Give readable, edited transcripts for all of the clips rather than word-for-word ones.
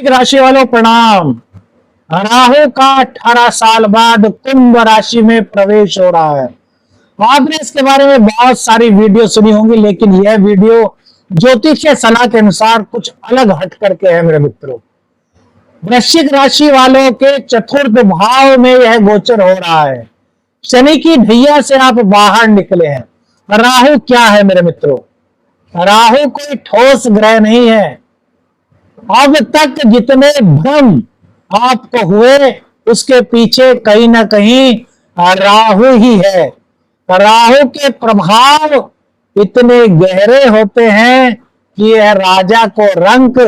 राशि वालों प्रणाम। राहु का 18 साल बाद कुंभ राशि में प्रवेश हो रहा है। आपने इसके बारे में बहुत सारी वीडियो सुनी होंगी, लेकिन यह वीडियो ज्योतिषीय सलाह के अनुसार कुछ अलग हट करके है मेरे मित्रों। वृश्चिक राशि वालों के चतुर्थ भाव में यह गोचर हो रहा है। शनि की ढैया से आप बाहर निकले हैं। राहु क्या है मेरे मित्रों? राहु कोई ठोस ग्रह नहीं है। अब तक जितने भ्रम आपको हुए उसके पीछे कहीं ना कहीं राहु ही है। राहु के प्रभाव इतने गहरे होते हैं कि यह राजा को रंक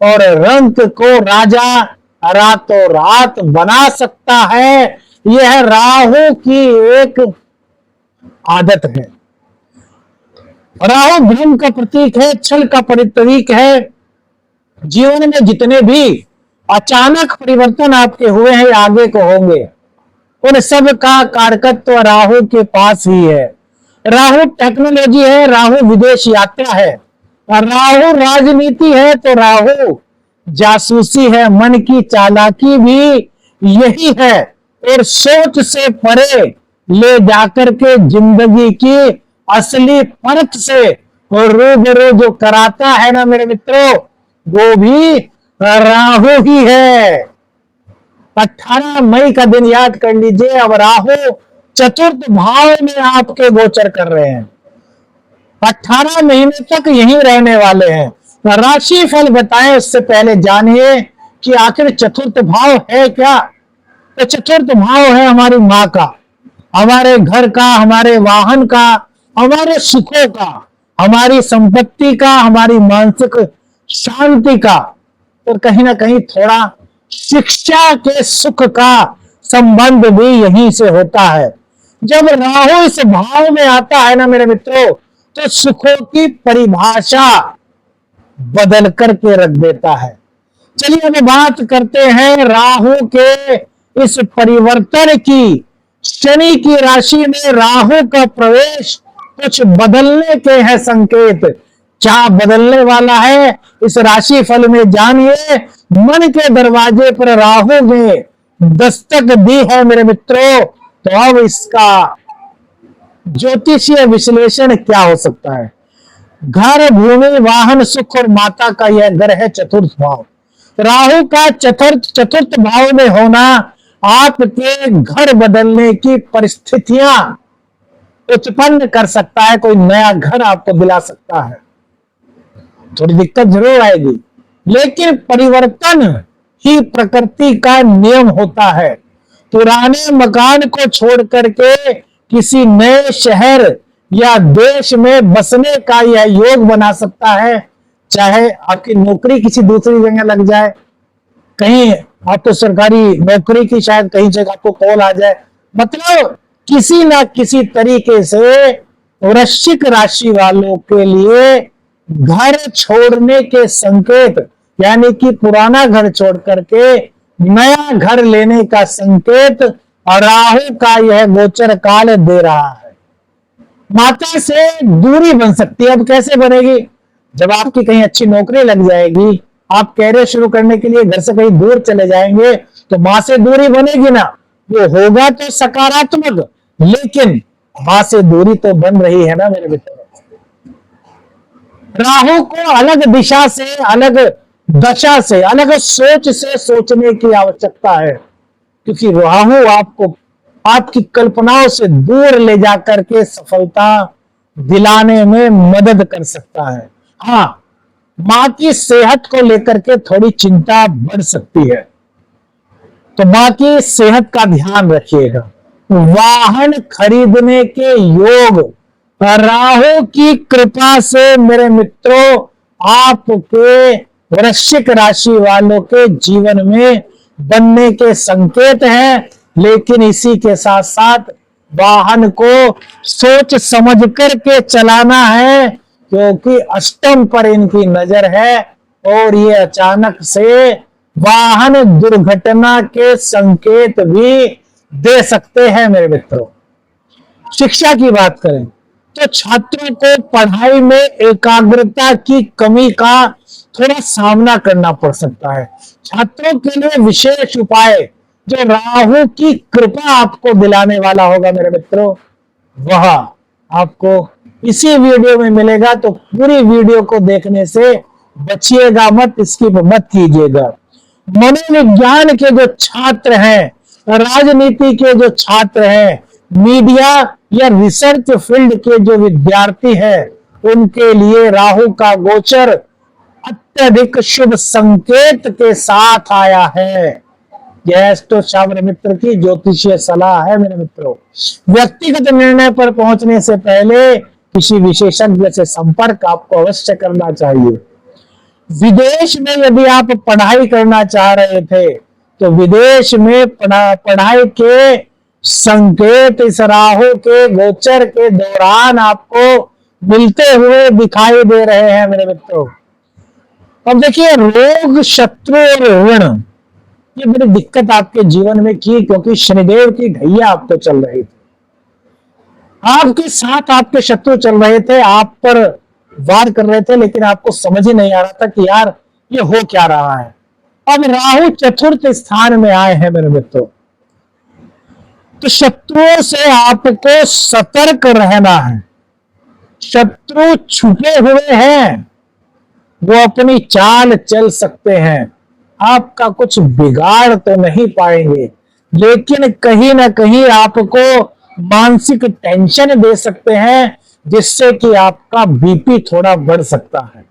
और रंक को राजा रातों रात बना सकता है। यह राहु की एक आदत है। राहु भ्रम का प्रतीक है, छल का प्रतीक है। जीवन में जितने भी अचानक परिवर्तन आपके हुए हैं, आगे को होंगे, उन सब का कारकत्व राहु के पास ही है। राहु टेक्नोलॉजी है, राहु विदेश यात्रा है, राहु राजनीति है, तो राहु जासूसी है। मन की चालाकी भी यही है और सोच से परे ले जाकर के जिंदगी की असली परख से रूबरू जो कराता है ना मेरे मित्रों, वो भी राहु ही है। 18 मई का दिन याद कर लीजिए। अब राहु चतुर्थ भाव में आपके गोचर कर रहे हैं। 18 महीने तक यहीं रहने वाले हैं। राशि फल बताएं उससे पहले जानिए कि आखिर चतुर्थ भाव है क्या। तो चतुर्थ भाव है हमारी माँ का, हमारे घर का, हमारे वाहन का, हमारे सुखों का, हमारी संपत्ति का, हमारी मानसिक शांति का, और कहीं ना कहीं थोड़ा शिक्षा के सुख का संबंध भी यहीं से होता है। जब राहु इस भाव में आता है ना मेरे मित्रों, तो सुखों की परिभाषा बदल करके रख देता है। चलिए अब बात करते हैं राहु के इस परिवर्तन की। शनि की राशि में राहु का प्रवेश कुछ बदलने के हैं संकेत। क्या बदलने वाला है इस राशि फल में जानिए। मन के दरवाजे पर राहु ने दस्तक दी है मेरे मित्रों, तो अब इसका ज्योतिषीय विश्लेषण क्या हो सकता है। घर, भूमि, वाहन, सुख और माता का यह घर है चतुर्थ भाव। राहु का चतुर्थ भाव में होना आपके घर बदलने की परिस्थितियां उत्पन्न कर सकता है। कोई नया घर आपको दिला सकता है। थोड़ी दिक्कत जरूर आएगी, लेकिन परिवर्तन ही प्रकृति का नियम होता है। पुराने मकान को छोड़ करके किसी नए शहर या देश में बसने का यह योग बना सकता है। चाहे आपकी नौकरी किसी दूसरी जगह लग जाए, कहीं आपको सरकारी नौकरी की शायद कहीं से आपको कॉल आ जाए, मतलब किसी ना किसी तरीके से वृश्चिक राशि वालों के लिए घर छोड़ने के संकेत, यानी कि पुराना घर छोड़ करके नया घर लेने का संकेत और राहु का यह गोचर काल दे रहा है। माता से दूरी बन सकती है। अब कैसे बनेगी? जब आपकी कहीं अच्छी नौकरी लग जाएगी, आप कैरियर शुरू करने के लिए घर से कहीं दूर चले जाएंगे, तो मां से दूरी बनेगी ना। वो होगा तो सकारात्मक, लेकिन मां से दूरी तो बन रही है ना मेरे मित्र। राहु को अलग दिशा से, अलग दशा से, अलग सोच से सोचने की आवश्यकता है, क्योंकि राहु आपको आपकी कल्पनाओं से दूर ले जाकर के सफलता दिलाने में मदद कर सकता है। हाँ, मां की सेहत को लेकर के थोड़ी चिंता बढ़ सकती है, तो मां की सेहत का ध्यान रखिएगा। वाहन खरीदने के योग राहु की कृपा से मेरे मित्रों आपके वृश्चिक राशि वालों के जीवन में बनने के संकेत हैं। लेकिन इसी के साथ साथ वाहन को सोच समझ करके चलाना है, क्योंकि अष्टम पर इनकी नजर है और ये अचानक से वाहन दुर्घटना के संकेत भी दे सकते हैं मेरे मित्रों। शिक्षा की बात करें तो छात्रों को पढ़ाई में एकाग्रता की कमी का थोड़ा सामना करना पड़ सकता है। छात्रों के लिए विशेष उपाय जो राहु की कृपा आपको दिलाने वाला होगा मेरे मित्रों, वह आपको इसी वीडियो में मिलेगा। तो पूरी वीडियो को देखने से बचिएगा मत, स्किप मत कीजिएगा। मनोविज्ञान के जो छात्र हैं, राजनीति के जो छात्र हैं, मीडिया या रिसर्च फील्ड के जो विद्यार्थी हैं, उनके लिए राहु का गोचर अत्यधिक शुभ संकेत के साथ आया है। यह तो शास्त्र मित्र की ज्योतिषीय सलाह है मेरे मित्रों। व्यक्तिगत निर्णय पर पहुंचने से पहले किसी विशेषज्ञ से संपर्क आपको अवश्य करना चाहिए। विदेश में यदि आप पढ़ाई करना चाह रहे थे तो विदेश में पढ़ाई के संकेत इस राहु के गोचर के दौरान आपको मिलते हुए दिखाई दे रहे हैं मेरे मित्रों। अब देखिए, रोग, शत्रु और ऋण, ये बड़ी दिक्कत आपके जीवन में की, क्योंकि शनिदेव की ढैया आपको चल रही थी। आपके साथ आपके शत्रु चल रहे थे, आप पर वार कर रहे थे, लेकिन आपको समझ ही नहीं आ रहा था कि यार ये हो क्या रहा है। अब राहु चतुर्थ स्थान में आए हैं मेरे मित्रों, तो शत्रुओं से आपको सतर्क रहना है। शत्रु छुपे हुए हैं, वो अपनी चाल चल सकते हैं, आपका कुछ बिगाड़ तो नहीं पाएंगे, लेकिन कहीं ना कहीं आपको मानसिक टेंशन दे सकते हैं, जिससे कि आपका बीपी थोड़ा बढ़ सकता है।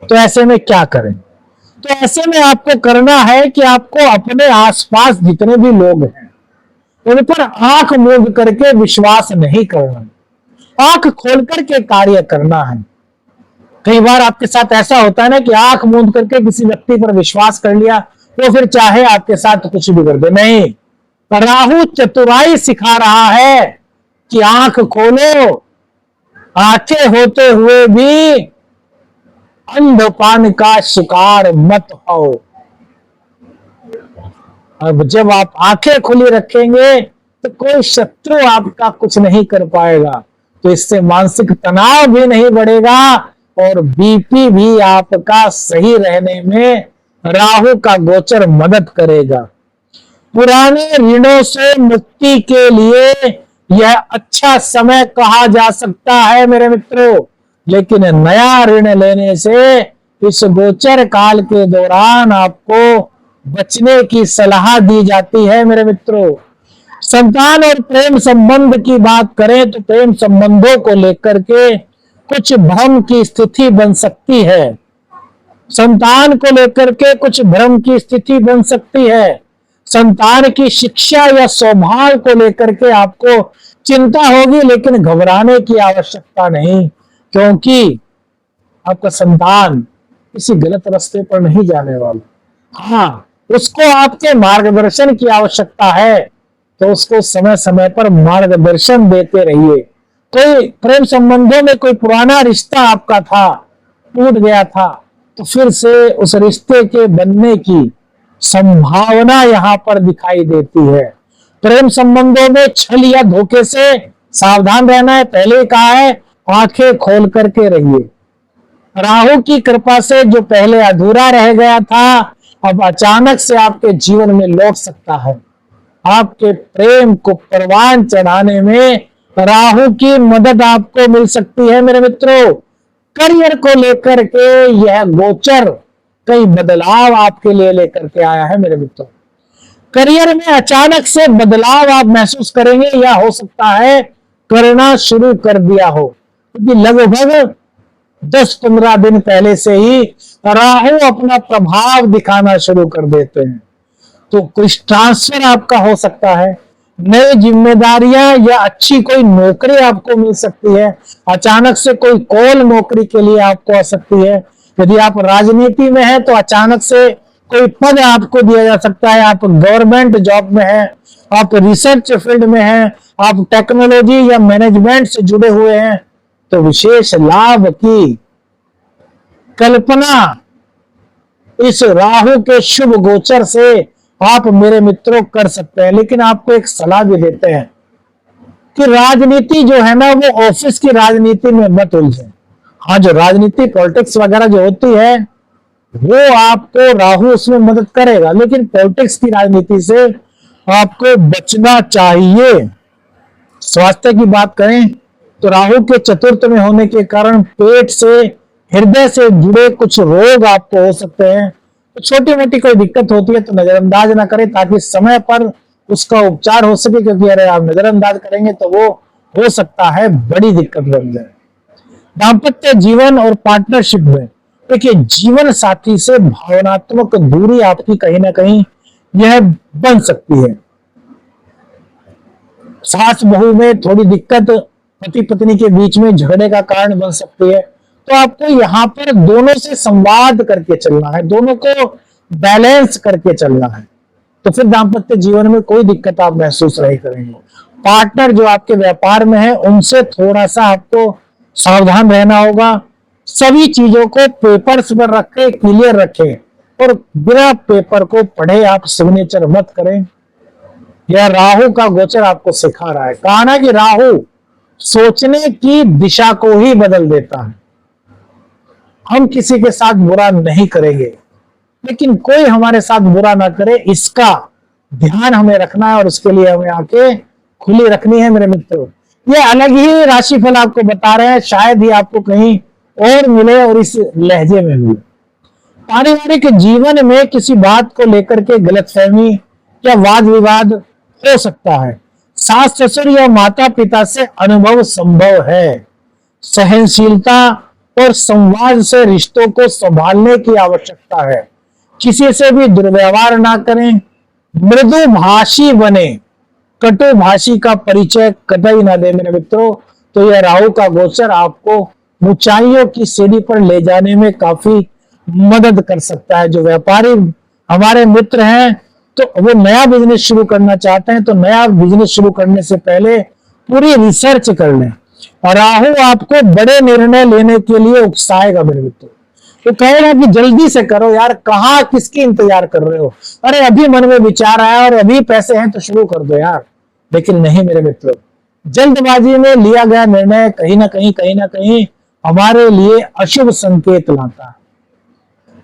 तो ऐसे में क्या करें? तो ऐसे में आपको करना है कि आपको अपने आसपास जितने भी लोग हैं उन पर आंख मूंद करके विश्वास नहीं करना, आंख खोल करके कार्य करना है। कई बार आपके साथ ऐसा होता है ना कि आंख मूंद करके किसी व्यक्ति पर विश्वास कर लिया, तो फिर चाहे आपके साथ कुछ भी कर दे। नहीं, राहु चतुराई सिखा रहा है कि आंख खोलो, आंखें होते हुए भी अंधपान का शिकार मत हो। अब जब आप आंखें खुली रखेंगे तो कोई शत्रु आपका कुछ नहीं कर पाएगा, तो इससे मानसिक तनाव भी नहीं बढ़ेगा और बीपी भी आपका सही रहने में राहु का गोचर मदद करेगा। पुराने ऋणों से मुक्ति के लिए यह अच्छा समय कहा जा सकता है मेरे मित्रों, लेकिन नया ऋण लेने से इस गोचर काल के दौरान आपको बचने की सलाह दी जाती है मेरे मित्रों। संतान और प्रेम संबंध की बात करें तो प्रेम संबंधों को लेकर के कुछ भ्रम की स्थिति बन सकती है, संतान को लेकर के कुछ भ्रम की स्थिति बन सकती है, संतान की शिक्षा या स्वभाव को लेकर के आपको चिंता होगी, लेकिन घबराने की आवश्यकता नहीं, क्योंकि आपका संतान किसी गलत रास्ते पर नहीं जाने वाला। हाँ, उसको आपके मार्गदर्शन की आवश्यकता है, तो उसको समय समय पर मार्गदर्शन देते रहिए। कोई प्रेम संबंधों में कोई पुराना रिश्ता आपका था, टूट गया था, तो फिर से उस रिश्ते के बनने की संभावना यहां पर दिखाई देती है। प्रेम संबंधों में छल या धोखे से सावधान रहना है। पहले कहा है, आंखें खोल करके रहिए। राहु की कृपा से जो पहले अधूरा रह गया था, अब अचानक से आपके जीवन में लौट सकता है। आपके प्रेम को परवान चढ़ाने में राहु की मदद आपको मिल सकती है मेरे मित्रों। करियर को लेकर के यह गोचर कई बदलाव आपके लिए लेकर के आया है मेरे मित्रों। करियर में अचानक से बदलाव आप महसूस करेंगे, या हो सकता है करना शुरू कर दिया हो, क्योंकि लगभग 10-15 दिन पहले से ही राहु अपना प्रभाव दिखाना शुरू कर देते हैं। तो कुछ ट्रांसफर आपका हो सकता है, नई जिम्मेदारियां या अच्छी कोई नौकरी आपको मिल सकती है, अचानक से कोई कॉल नौकरी के लिए आपको आ सकती है। यदि आप राजनीति में हैं तो अचानक से कोई पद आपको दिया जा सकता है, आप गवर्नमेंट जॉब में हैं, आप रिसर्च फील्ड में हैं, आप टेक्नोलॉजी या मैनेजमेंट से जुड़े हुए हैं, तो विशेष लाभ की कल्पना इस राहु के शुभ गोचर से आप मेरे मित्रों कर सकते हैं। लेकिन आपको एक सलाह भी देते हैं कि राजनीति जो है ना वो ऑफिस की राजनीति में मत उलझे। हाँ, जो राजनीति पॉलिटिक्स वगैरह जो होती है वो आपको राहु उसमें मदद करेगा, लेकिन पॉलिटिक्स की राजनीति से आपको बचना चाहिए। स्वास्थ्य की बात करें तो राहु के चतुर्थ में होने के कारण पेट से, हृदय से जुड़े कुछ रोग आपको हो सकते हैं। तो छोटी मोटी कोई दिक्कत होती है तो नजरअंदाज ना करें, ताकि समय पर उसका उपचार हो सके, क्योंकि अगर आप नजरअंदाज करेंगे तो वो हो सकता है बड़ी दिक्कत बन जाए। दाम्पत्य जीवन और पार्टनरशिप में देखिए, जीवन साथी से भावनात्मक दूरी आपकी कहीं ना कहीं यह बन सकती है। सास बहू में थोड़ी दिक्कत, पति पत्नी के बीच में झगड़े का कारण बन सकती है। तो आपको यहाँ पर दोनों से संवाद करके चलना है, दोनों को बैलेंस करके चलना है, तो फिर दाम्पत्य जीवन में कोई दिक्कत आप महसूस नहीं करेंगे। पार्टनर जो आपके व्यापार में है उनसे थोड़ा सा आपको सावधान रहना होगा। सभी चीजों को पेपर्स पर रखें, क्लियर रखें, और बिना पेपर को पढ़े आप सिग्नेचर मत करें। यह राहु का गोचर आपको सिखा रहा है। कहा ना कि राहु सोचने की दिशा को ही बदल देता है। हम किसी के साथ बुरा नहीं करेंगे, लेकिन कोई हमारे साथ बुरा ना करे इसका ध्यान हमें रखना है, और उसके लिए हमें आंखें खुली रखनी है मेरे मित्रों। ये अलग ही राशिफल आपको बता रहे हैं, शायद ही आपको कहीं और मिले और इस लहजे में मिले। पारिवारिक जीवन में किसी बात को लेकर के गलतफहमी या वाद विवाद हो सकता है। सास ससुर या माता पिता से अनुभव संभव है। सहनशीलता और संवाद से रिश्तों को संभालने की आवश्यकता है। किसी से भी दुर्व्यवहार ना करें, मृदु भाषी बने, कटु भाषी का परिचय कतई ना दे मेरे मित्रों। तो यह राहु का गोचर आपको ऊंचाइयों की सीढ़ी पर ले जाने में काफी मदद कर सकता है। जो व्यापारी हमारे मित्र हैं तो वो नया बिजनेस शुरू करना चाहते हैं, तो नया बिजनेस शुरू करने से पहले पूरी रिसर्च कर लें। और राहु आपको बड़े निर्णय लेने के लिए उकसाएगा मेरे मित्रों। तो कहेगा कि जल्दी से करो यार, कहाँ किसकी इंतजार कर रहे हो, अरे अभी मन में विचार आया और अभी पैसे हैं तो शुरू कर दो यार। लेकिन नहीं मेरे मित्रों, जल्दबाजी में लिया गया निर्णय कहीं ना कहीं हमारे लिए अशुभ संकेत लाता है।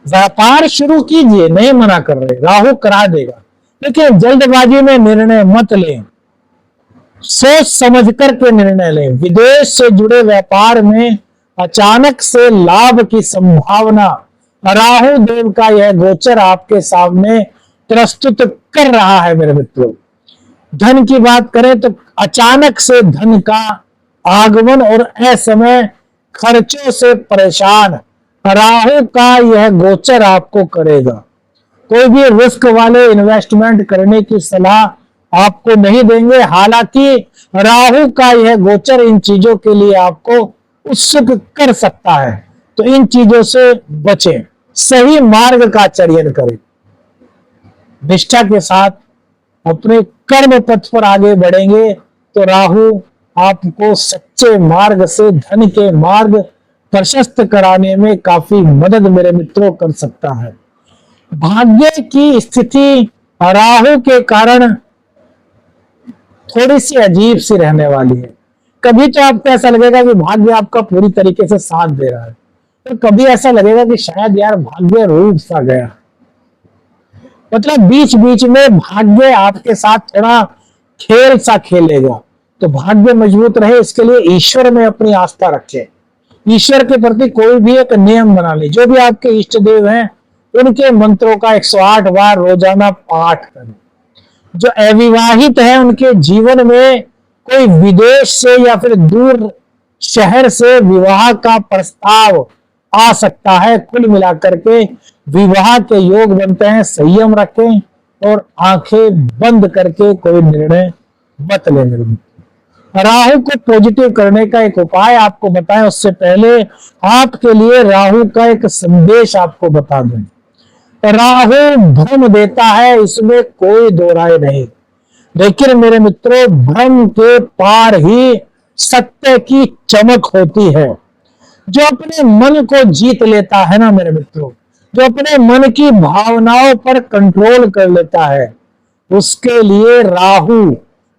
व्यापार शुरू कीजिए, नहीं मना कर रहे, राहु करा देगा, लेकिन जल्दबाजी में निर्णय मत लें, सोच समझ कर के निर्णय लें। विदेश से जुड़े व्यापार में अचानक से लाभ की संभावना राहु देव का यह गोचर आपके सामने प्रस्तुत कर रहा है मेरे मित्रों। धन की बात करें तो अचानक से धन का आगमन और असमय खर्चों से परेशान राहु का यह गोचर आपको करेगा। कोई भी रिस्क वाले इन्वेस्टमेंट करने की सलाह आपको नहीं देंगे। हालांकि राहु का यह गोचर इन चीजों के लिए आपको उत्सुक कर सकता है, तो इन चीजों से बचें, सही मार्ग का चयन करें, निष्ठा के साथ अपने कर्म पथ पर आगे बढ़ेंगे तो राहु आपको सच्चे मार्ग से धन के मार्ग प्रशस्त कराने में काफी मदद मेरे मित्रों कर सकता है। भाग्य की स्थिति राहु के कारण थोड़ी सी अजीब सी रहने वाली है। कभी तो आपको ऐसा लगेगा कि भाग्य आपका पूरी तरीके से साथ दे रहा है, तो कभी ऐसा लगेगा कि शायद यार भाग्य रूठ सा गया। मतलब बीच बीच में भाग्य आपके साथ थोड़ा खेल सा खेलेगा। तो भाग्य मजबूत रहे इसके लिए ईश्वर में अपनी आस्था रखें। ईश्वर के प्रति कोई भी एक नियम बना ले। जो भी आपके इष्ट देव हैं उनके मंत्रों का 108 बार रोजाना पाठ करें। जो अविवाहित है उनके जीवन में कोई विदेश से या फिर दूर शहर से विवाह का प्रस्ताव आ सकता है। कुल मिलाकर के विवाह के योग बनते हैं। संयम रखें और आंखें बंद करके कोई निर्णय मत लें। राहु को पॉजिटिव करने का एक उपाय आपको बताएं, उससे पहले आपके लिए राहु का एक संदेश आपको बता दें। राहु भ्रम देता है, इसमें कोई दो राय नहीं, लेकिन मेरे मित्रों भ्रम के पार ही सत्य की चमक होती है। जो अपने मन को जीत लेता है ना मेरे मित्रों, जो अपने मन की भावनाओं पर कंट्रोल कर लेता है, उसके लिए राहु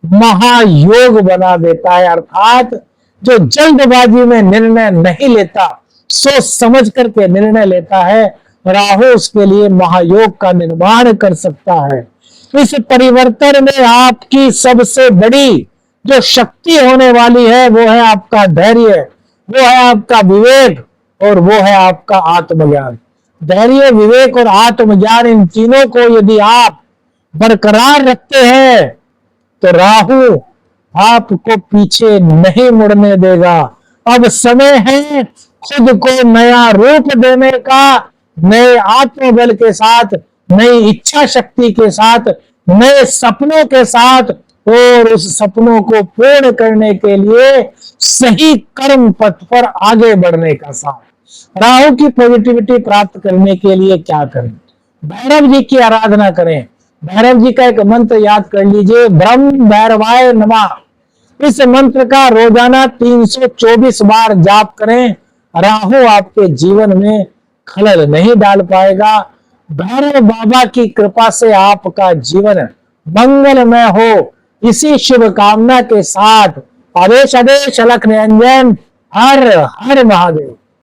महायोग बना देता है। अर्थात जो जल्दबाजी में निर्णय नहीं लेता, सोच समझ करके निर्णय लेता है, राहु उसके लिए महायोग का निर्माण कर सकता है। इस परिवर्तन में आपकी सबसे बड़ी जो शक्ति होने वाली है वो है आपका धैर्य, वो है आपका विवेक और वो है आपका आत्मज्ञान। धैर्य, विवेक और आत्मज्ञान, इन तीनों को यदि आप बरकरार रखते हैं तो राहु आपको पीछे नहीं मुड़ने देगा। अब समय है खुद को नया रूप देने का, नए आत्मबल के साथ, नई इच्छा शक्ति के साथ, नए सपनों के साथ, और उस सपनों को पूर्ण करने के लिए सही कर्म पथ पर आगे बढ़ने का साथ। राहु की पॉजिटिविटी प्राप्त करने के लिए क्या करें? भैरव जी की आराधना करें। भैरव जी का एक मंत्र याद कर लीजिए, ब्रह्म भैरवाय नमः। इस मंत्र का रोजाना 324 बार जाप करें। राहु आपके जीवन में खलल नहीं डाल पाएगा। भैरव बाबा की कृपा से आपका जीवन मंगलमय हो, इसी शुभ कामना के साथ आदेश आदेश अलख निरंजन। हर हर महादेव।